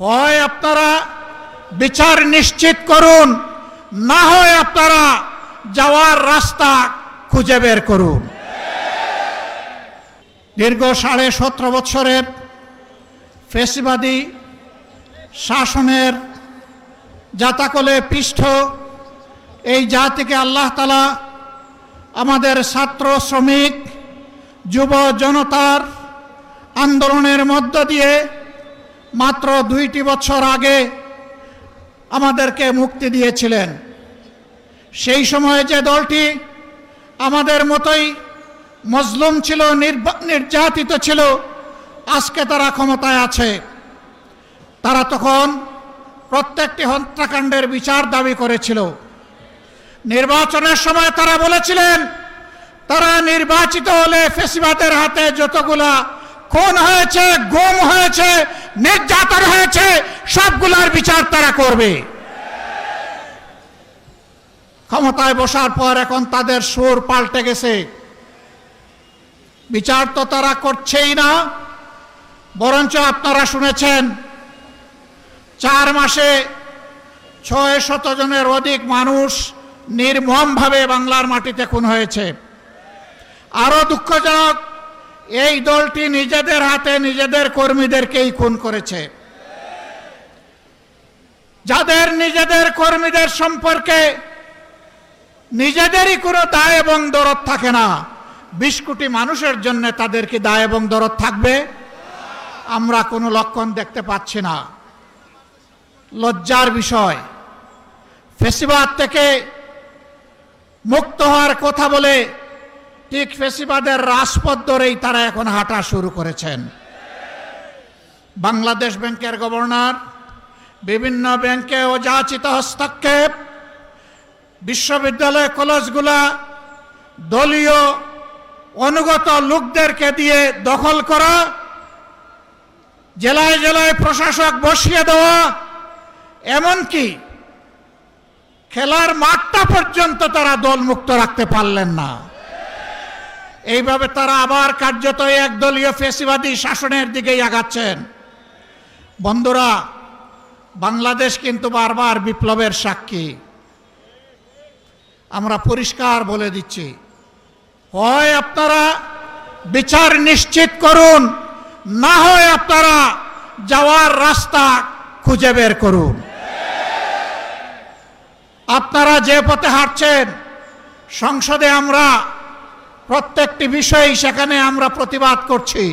হয় আপনারা বিচার নিশ্চিত করুন, না হয় আপনারা যাওয়ার রাস্তা খুঁজে বের করুন। দীর্ঘ 17.5 বছরের ফ্যাসিবাদী শাসনের জাতাকলে পিষ্ট এই জাতিকে আল্লাহ তাআলা আমাদের ছাত্র, শ্রমিক, যুব জনতার আন্দোলনের মধ্য দিয়ে মাত্র 2টি বছর আগে আমাদেরকে মুক্তি দিয়েছিলেন। সেই সময়ে যে দলটি আমাদের মতোই মজলুম ছিল, নির্যাতিত ছিল, আজকে তারা ক্ষমতায় আছে। তারা তখন প্রত্যেকটি হত্যাকাণ্ডের বিচার দাবি করেছিল। নির্বাচনের সময় তারা বলেছিলেন তারা নির্বাচিত হলে ফ্যাসিবাদের হাতে যতগুলা খুন হয়েছে, গুম হয়েছে, নির্যাতন হয়েছে, সবগুলার বিচার তারা করবে। ক্ষমতায় বসার পর এখন তাদের সুর পাল্টে গেছে। বিচার তো তারা করছেই না, বরঞ্চ আপনারা শুনেছেন 4 মাসে 600 জনের অধিক মানুষ নির্মমভাবে বাংলার মাটিতে খুন হয়েছে। আরো দুঃখজনক, এই দলটি নিজেদের হাতে নিজেদের কর্মীদেরকেই খুন করেছে। যাদের নিজেদের কর্মীদের সম্পর্কে নিজেদেরই কোনো দায় এবং দরদ থাকে না, 20 কোটি মানুষের জন্য তাদের কি দায় এবং দরদ থাকবে? আমরা কোনো লক্ষণ দেখতে পাচ্ছি না। লজ্জার বিষয়, ফ্যাসিবাদ থেকে মুক্ত হওয়ার কথা বলে ঠিক ফ্যাসিবাদের রাজপথ ধরেই তারা এখন হাঁটা শুরু করেছেন। বাংলাদেশ ব্যাংকের গভর্নর, বিভিন্ন ব্যাংকে অযাচিত হস্তক্ষেপ, বিশ্ববিদ্যালয় কলেজগুলা দলীয় অনুগত লোকদেরকে দিয়ে দখল করা, জেলায় জেলায় প্রশাসক বসিয়ে দেওয়া, এমনকি খেলার মাঠটা পর্যন্ত তারা দলমুক্ত রাখতে পারলেন না। এইভাবে তারা আবার কার্যত একদলীয় ফ্যাসিবাদী শাসনের দিকেই আগাচ্ছেন। বন্ধুরা, বাংলাদেশ কিন্তু বারবার বিপ্লবের সাক্ষী। আমরা পরিষ্কার বলে দিচ্ছি, হয় আপনারা বিচার নিশ্চিত করুন, না হয় আপনারা যাওয়ার রাস্তা খুঁজে বের করুন। আপনারা যে পথে হাঁটছেন, সংসদে আমরা প্রত্যেকটি বিষয় সেখানে আমরা প্রতিবাদ করছি।